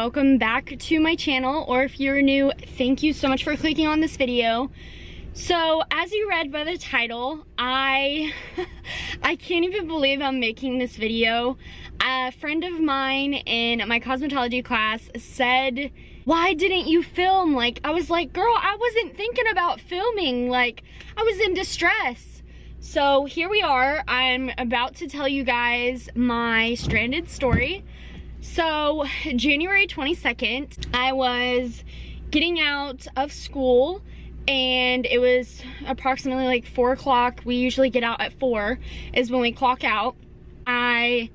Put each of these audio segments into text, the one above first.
welcome back to my channel, or if you're new, thank you so much for clicking on this video. So as you read by the title, I can't even believe I'm making this video. A friend of mine in my cosmetology class said, why didn't you film? Like, I was like, girl, I wasn't thinking about filming. Like, I was in distress. So here we are. I'm about to tell you guys my stranded story. So January 22nd, I was getting out of school and it was approximately like 4 o'clock. We usually get out at 4 is when we clock out. I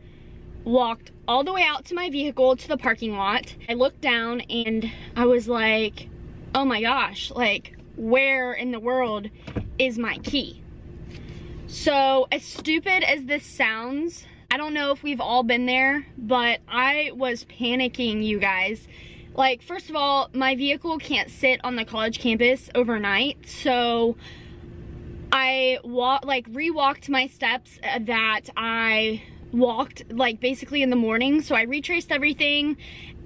walked all the way out to my vehicle to the parking lot. I looked down and I was like, oh my gosh, like where in the world is my key? So as stupid as this sounds, I don't know if we've all been there, but I was panicking, you guys. Like, first of all, my vehicle can't sit on the college campus overnight, so I re-walked my steps that I walked like basically in the morning. So I retraced everything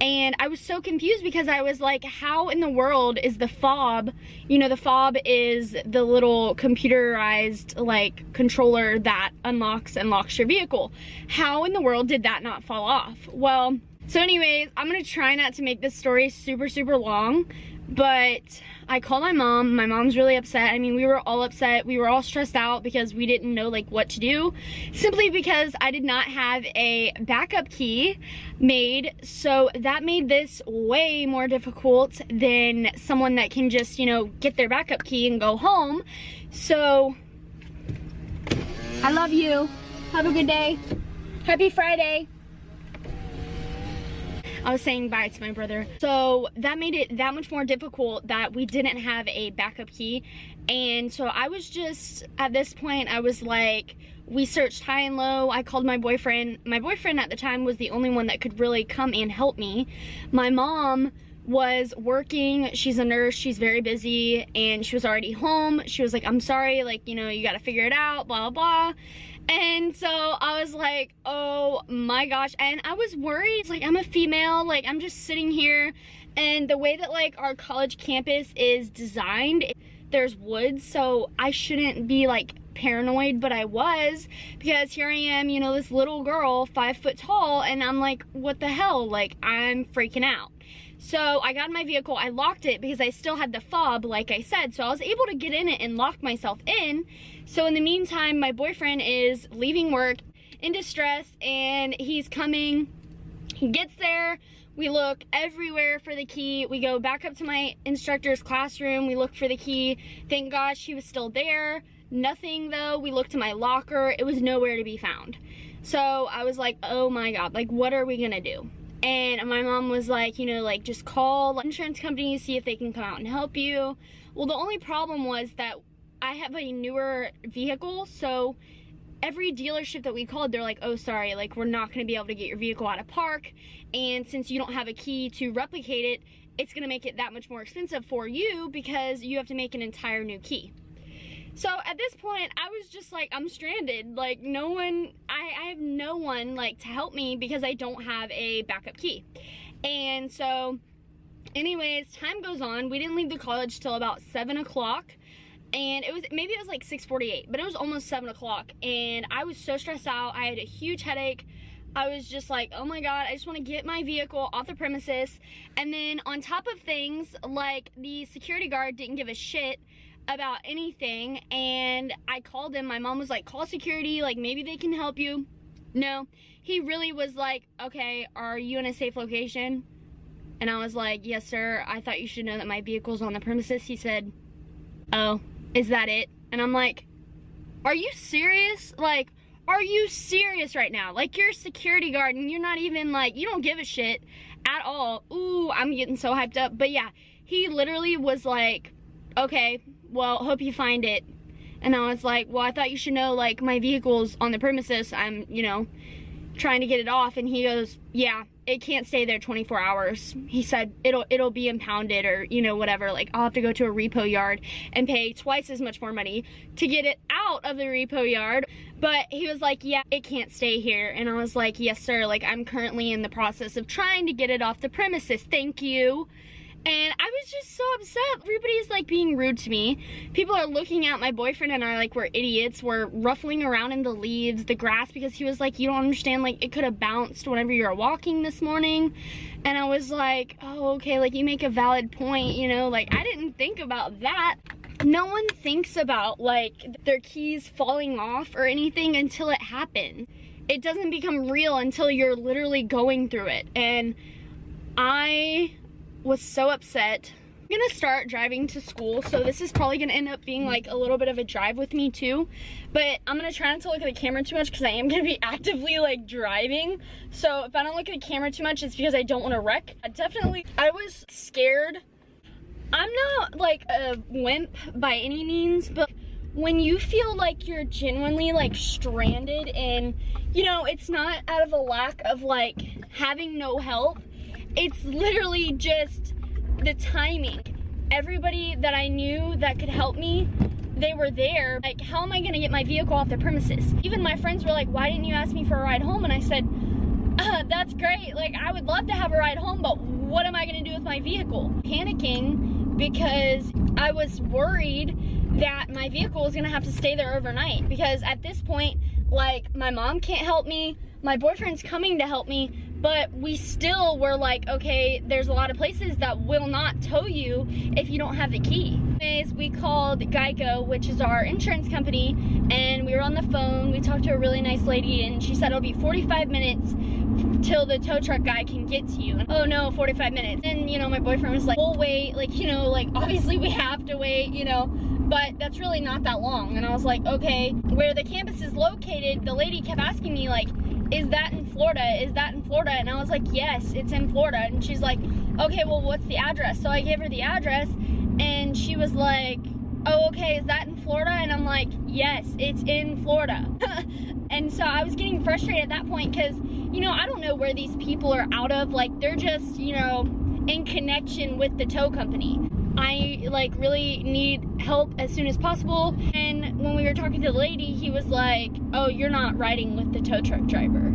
and I was so confused because I was like, how in the world is the fob, you know, the fob is the little computerized like controller that unlocks and locks your vehicle. How in the world did that not fall off? Well, so anyways, I'm gonna try not to make this story super long, but I called my mom. My mom's really upset. I mean, we were all upset. We were all stressed out because we didn't know like what to do, simply because I did not have a backup key made. So that made this way more difficult than someone that can just, you know, get their backup key and go home. So I love you. Have a good day. Happy Friday. I was saying bye to my brother. So that made it that much more difficult that we didn't have a backup key. And so I was just, at this point, I was like, we searched high and low. I called my boyfriend. My boyfriend at the time was the only one that could really come and help me. My mom was working. She's a nurse. She's very busy and she was already home. She was like, I'm sorry, like, you know, you got to figure it out, blah, blah, blah. And so I was like, oh my gosh. And I was worried, like, I'm a female, like, I'm just sitting here. And the way that like our college campus is designed, there's woods, so I shouldn't be like paranoid, but I was, because here I am, you know, this little girl, 5 foot tall, and I'm like, what the hell? Like, I'm freaking out. So I got in my vehicle, I locked it because I still had the fob, like I said, so I was able to get in it and lock myself in. So in the meantime, my boyfriend is leaving work in distress and he's coming. He gets there, we look everywhere for the key. We go back up to my instructor's classroom, we look for the key. Thank God she was still there. Nothing though. We looked in my locker, it was nowhere to be found. So I was like, oh my God, like what are we gonna do? And my mom was like, you know, like just call insurance companies, see if they can come out and help you. Well, the only problem was that I have a newer vehicle, so every dealership that we called, they're like, oh, sorry, like we're not gonna be able to get your vehicle out of park. And since you don't have a key to replicate it, it's gonna make it that much more expensive for you because you have to make an entire new key. So at this point, I was just like, I'm stranded. Like no one, I have no one like to help me because I don't have a backup key. And so anyways, time goes on. We didn't leave the college till about 7 o'clock. And maybe it was like 6:48, but it was almost 7 o'clock. And I was so stressed out. I had a huge headache. I was just like, oh my God, I just want to get my vehicle off the premises. And then on top of things, like the security guard didn't give a shit about anything, and I called him. My mom was like, call security, like maybe they can help you. No, he really was like, okay, are you in a safe location? And I was like, yes sir, I thought you should know that my vehicle's on the premises. He said, oh, is that it? And I'm like, are you serious? Like, are you serious right now? Like, you're a security guard and you're not even like, you don't give a shit at all. Ooh, I'm getting so hyped up. But yeah, he literally was like, okay, well, hope you find it. And I was like, well, I thought you should know, like, my vehicle's on the premises. I'm, you know, trying to get it off. And he goes, yeah, it can't stay there 24 hours. He said it'll be impounded, or, you know, whatever. Like, I'll have to go to a repo yard and pay twice as much more money to get it out of the repo yard. But he was like, yeah, it can't stay here. And I was like, yes, sir. Like, I'm currently in the process of trying to get it off the premises. Thank you. And I was just so upset. Everybody's like being rude to me. People are looking at my boyfriend and I like we're idiots. We're ruffling around in the leaves, the grass, because he was like, you don't understand, like, it could have bounced whenever you were walking this morning. And I was like, oh, okay, like, you make a valid point, you know, like, I didn't think about that. No one thinks about, like, their keys falling off or anything until it happens. It doesn't become real until you're literally going through it. And I was so upset. I'm gonna start driving to school, so this is probably gonna end up being like a little bit of a drive with me too, but I'm gonna try not to look at the camera too much because I am gonna be actively like driving. So if I don't look at the camera too much, it's because I don't want to wreck. I was scared. I'm not like a wimp by any means, but when you feel like you're genuinely like stranded, and you know, it's not out of a lack of like having no help, it's literally just the timing. Everybody that I knew that could help me, they were there. Like, how am I gonna get my vehicle off the premises? Even my friends were like, why didn't you ask me for a ride home? And I said, that's great, like, I would love to have a ride home, but what am I gonna do with my vehicle? Panicking because I was worried that my vehicle was gonna have to stay there overnight, because at this point, like, my mom can't help me, my boyfriend's coming to help me, but we still were like, okay, there's a lot of places that will not tow you if you don't have the key. Anyways, we called Geico, which is our insurance company, and we were on the phone. We talked to a really nice lady, and she said it'll be 45 minutes till the tow truck guy can get to you. Oh no, 45 minutes. And, you know, my boyfriend was like, we'll wait, like, you know, like, obviously we have to wait, you know, but that's really not that long. And I was like, okay. Where the campus is located, the lady kept asking me, like, is that in Florida? Is that in Florida? And I was like, yes, it's in Florida. And she's like, okay, well, what's the address? So I gave her the address, and she was like, oh, okay, is that in Florida? And I'm like, yes, it's in Florida. And so I was getting frustrated at that point because, you know, I don't know where these people are out of. Like, they're just, you know, in connection with the tow company. I like really need help as soon as possible. And when we were talking to the lady, he was like, oh, you're not riding with the tow truck driver.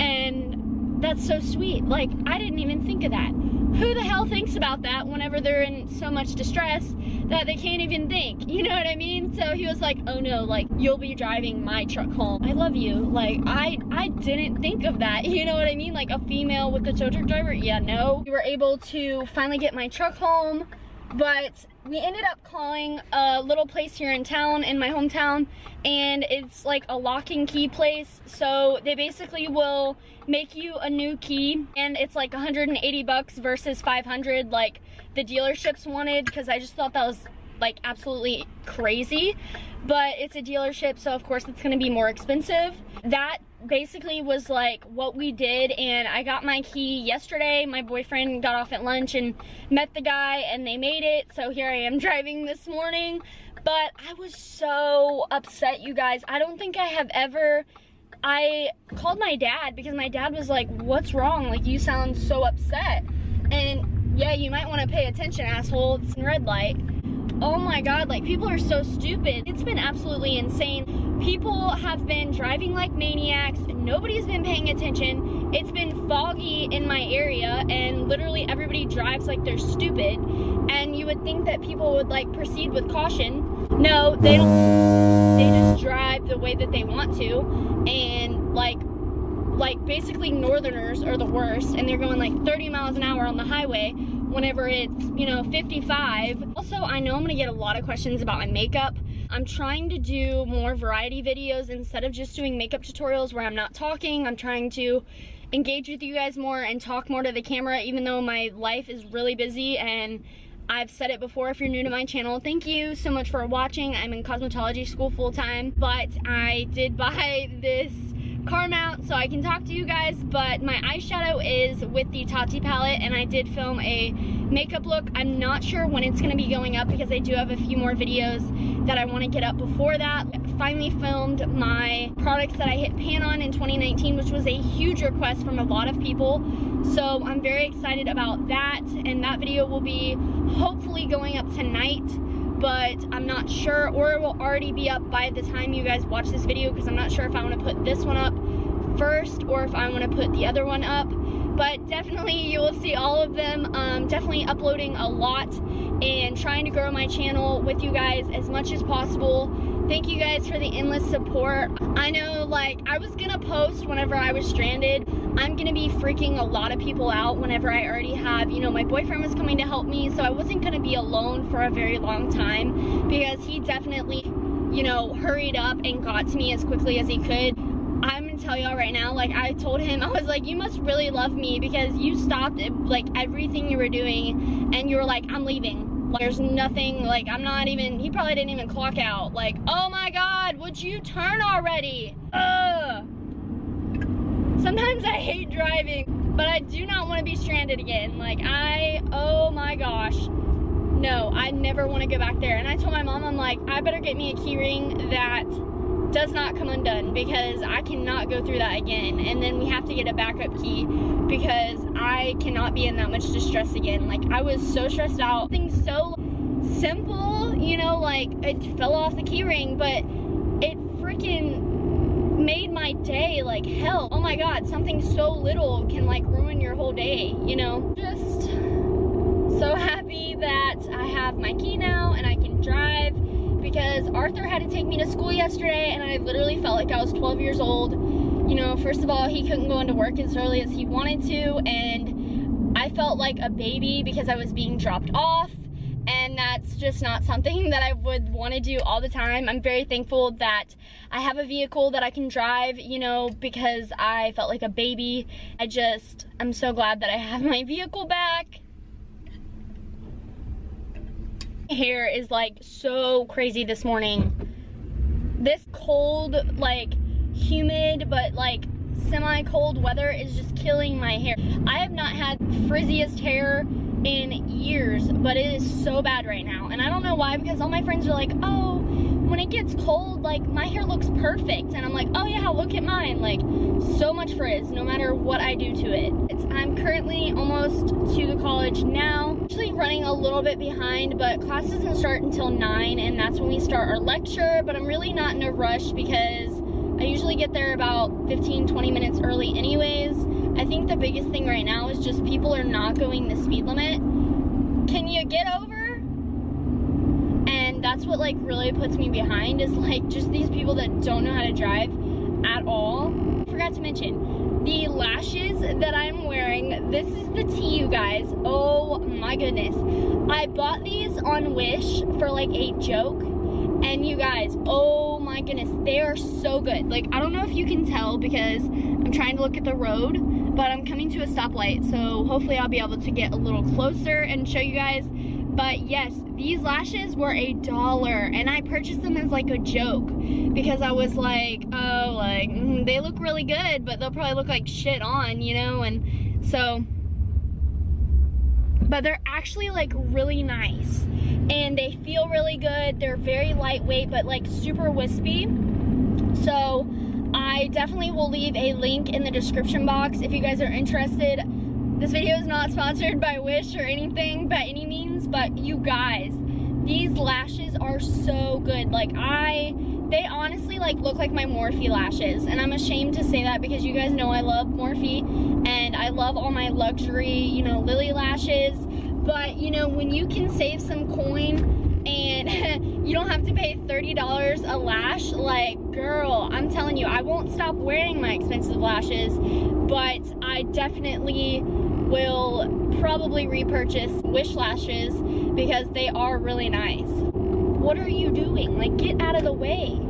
And that's so sweet. Like, I didn't even think of that. Who the hell thinks about that whenever they're in so much distress that they can't even think? You know what I mean? So he was like, oh no, like, you'll be driving my truck home. I love you. Like, I didn't think of that. You know what I mean? Like, a female with the tow truck driver? Yeah, no. We were able to finally get my truck home. But we ended up calling a little place here in town, in my hometown, and it's like a lock and key place. So they basically will make you a new key, and it's like 180 bucks versus 500 like the dealerships wanted, because I just thought that was like absolutely crazy. But it's a dealership, so of course it's gonna be more expensive. That basically was like what we did, and I got my key yesterday. My boyfriend got off at lunch and met the guy, and they made it, so here I am driving this morning. But I was so upset, you guys. I don't think I have ever. I called my dad because my dad was like, what's wrong? Like, you sound so upset. And yeah, you might want to pay attention, asshole. It's in red light. Oh my god, like, people are so stupid. It's been absolutely insane. People have been driving like maniacs. Nobody's been paying attention. It's been foggy in my area, and literally everybody drives like they're stupid. And you would think that people would like proceed with caution. No, they don't. They just drive the way that they want to. And like basically northerners are the worst, and they're going like 30 miles an hour on the highway whenever it's, you know, 55. Also, I know I'm gonna get a lot of questions about my makeup. I'm trying to do more variety videos instead of just doing makeup tutorials where I'm not talking. I'm trying to engage with you guys more and talk more to the camera, even though my life is really busy. And I've said it before, if you're new to my channel, thank you so much for watching. I'm in cosmetology school full-time, but I did buy this car mount so I can talk to you guys. But my eyeshadow is with the Tati palette, and I did film a makeup look. I'm not sure when it's going to be going up because I do have a few more videos that I want to get up before that. Finally filmed my products that I hit pan on in 2019, which was a huge request from a lot of people. So I'm very excited about that, and that video will be hopefully going up tonight, but I'm not sure, or it will already be up by the time you guys watch this video, because I'm not sure if I want to put this one up first or if I want to put the other one up. But definitely you will see all of them. Definitely uploading a lot and trying to grow my channel with you guys as much as possible. Thank you guys for the endless support. I know, like, I was gonna post whenever I was stranded. I'm gonna be freaking a lot of people out whenever I already have, you know, my boyfriend was coming to help me, so I wasn't gonna be alone for a very long time, because he definitely, you know, hurried up and got to me as quickly as he could. I'm gonna tell y'all right now, like, I told him, I was like, you must really love me, because you stopped, like, everything you were doing, and you were like, I'm leaving. Like, there's nothing, like, I'm not even, he probably didn't even clock out. Like, oh my God, would you turn already? Ugh. Sometimes I hate driving, but I do not want to be stranded again. Like, oh my gosh. No, I never want to go back there. And I told my mom, I'm like, I better get me a key ring that does not come undone, because I cannot go through that again. And then we have to get a backup key, because I cannot be in that much distress again. Like, I was so stressed out. Things so simple, you know, like, it fell off the key ring, but it freaking made my day like hell. Oh my God, something so little can like ruin your whole day, you know? Just so happy that I have my key now and I can drive, because Arthur had to take me to school yesterday and I literally felt like I was 12 years old. You know, first of all, he couldn't go into work as early as he wanted to, and I felt like a baby because I was being dropped off, and that's just not something that I would want to do all the time. I'm very thankful that I have a vehicle that I can drive, you know, because I felt like a baby. I'm so glad that I have my vehicle back. Hair is like so crazy this morning. This cold, like humid but like semi-cold weather is just killing my hair. I have not had frizziest hair in years, but it is so bad right now, and I don't know why, because all my friends are like, oh, when it gets cold, like, my hair looks perfect, and I'm like, oh yeah, look at mine, like, so much frizz no matter what I do to it. I'm currently almost to the college now, actually running a little bit behind, but class doesn't start until 9, and that's when we start our lecture. But I'm really not in a rush, because I usually get there about 15-20 minutes early anyways. I think the biggest thing right now is just people are not going the speed limit. Can you get over? And that's what like really puts me behind, is like just these people that don't know how to drive at all. I forgot to mention the lashes that I'm wearing. This is the tea, you guys. Oh my goodness. I bought these on Wish for like a joke, and you guys, oh my goodness, they are so good. Like, I don't know if you can tell because I'm trying to look at the road, but I'm coming to a stoplight, so hopefully I'll be able to get a little closer and show you guys. But yes, these lashes were $1, and I purchased them as like a joke, because I was like, oh, like, they look really good, but they'll probably look like shit on, you know? And so, but they're actually like really nice, and they feel really good. They're very lightweight, but like super wispy. So I definitely will leave a link in the description box if you guys are interested. This video is not sponsored by Wish or anything by any means, but you guys, these lashes are so good. Like, they honestly like look like my Morphe lashes, and I'm ashamed to say that because you guys know I love Morphe and I love all my luxury, you know, Lily lashes. But you know, when you can save some coin and you don't have to pay $30 a lash, like, girl, I'm telling you, I won't stop wearing my expensive lashes, but I definitely will probably repurchase Wish lashes because they are really nice. What are you doing? Like, get out of the way.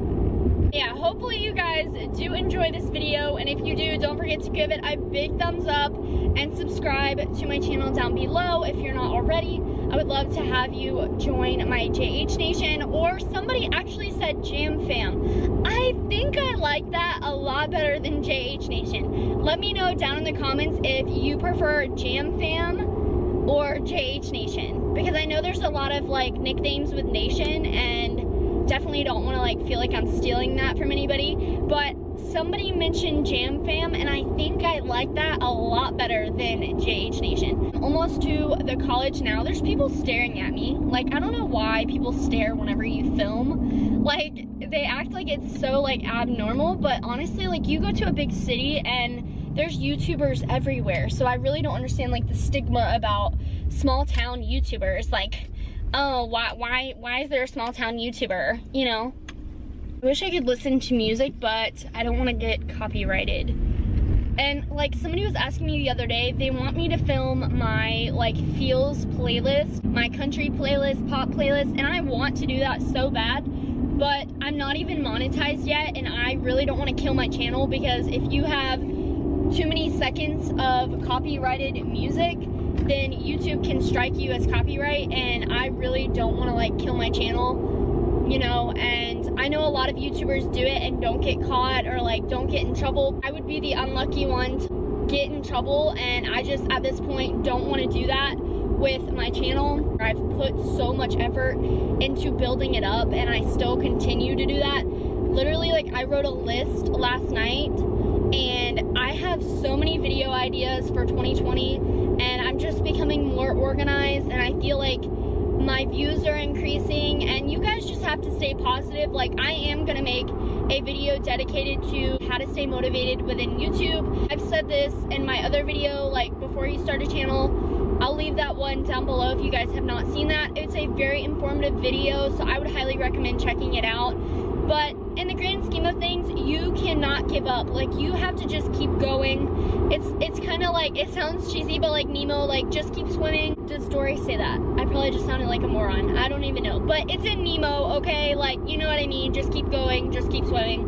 Yeah, hopefully you guys do enjoy this video, and if you do, don't forget to give it a big thumbs up and subscribe to my channel down below if you're not already. I would love to have you join my JH Nation, or somebody actually said JAMFAM. I think I like that a lot better than JH Nation. Let me know down in the comments if you prefer JAMFAM or JH Nation, because I know there's a lot of like nicknames with Nation, and definitely don't want to like feel like I'm stealing that from anybody. But somebody mentioned JAMFAM, and I think I like that a lot better than JH Nation. I'm almost to the college now. There's people staring at me. Like, I don't know why people stare whenever you film. Like, they act like it's so, like, abnormal, but honestly, like, you go to a big city and there's YouTubers everywhere. So I really don't understand, like, the stigma about small town YouTubers. Like, oh, why is there a small town YouTuber, you know? I wish I could listen to music, but I don't want to get copyrighted. And like, somebody was asking me the other day, they want me to film my like feels playlist, my country playlist, pop playlist, and I want to do that so bad, but I'm not even monetized yet, and I really don't want to kill my channel, because if you have too many seconds of copyrighted music, then YouTube can strike you as copyright, and I really don't want to like kill my channel, you know. And I know a lot of YouTubers do it and don't get caught or like don't get in trouble. I would be the unlucky one to get in trouble, and I just at this point don't want to do that with my channel. I've put so much effort into building it up, and I still continue to do that. Literally, like, I wrote a list last night, and I have so many video ideas for 2020, and I'm just becoming more organized, and I feel like my views are increasing, and you guys just have to stay positive. Like, I am gonna make a video dedicated to how to stay motivated within YouTube. I've said this in my other video, like, before you start a channel. I'll leave that one down below if you guys have not seen that. It's a very informative video, so I would highly recommend checking it out. But in the grand scheme of things, you cannot give up. Like, you have to just keep going. It's kind of like, it sounds cheesy, but like Nemo, like, just keep swimming. Does Dory say that? I probably just sounded like a moron. I don't even know. But it's in Nemo, okay? Like, you know what I mean? Just keep going, just keep swimming.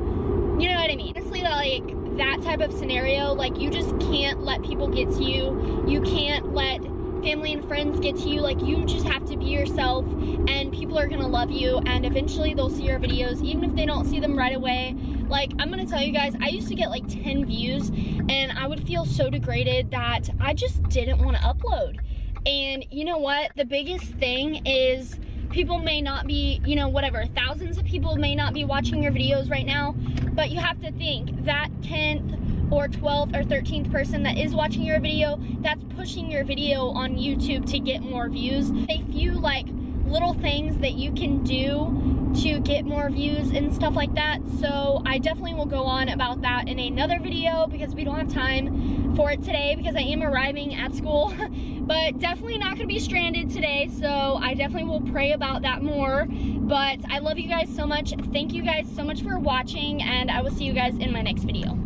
You know what I mean? Honestly, like, that type of scenario, like, you just can't let people get to you. You can't let family and friends get to you. Like, you just have to be yourself, and people are gonna love you, and eventually they'll see your videos, even if they don't see them right away. Like, I'm gonna tell you guys, I used to get like 10 views, and I would feel so degraded that I just didn't want to upload. And you know what? The biggest thing is people may not be, you know, whatever, thousands of people may not be watching your videos right now, but you have to think that 10th or 12th or 13th person that is watching your video, that's pushing your video on YouTube to get more views. A few like little things that you can do to get more views and stuff like that. So I definitely will go on about that in another video, because we don't have time for it today, because I am arriving at school. But definitely not gonna be stranded today, so I definitely will pray about that more. But I love you guys so much. Thank you guys so much for watching, and I will see you guys in my next video.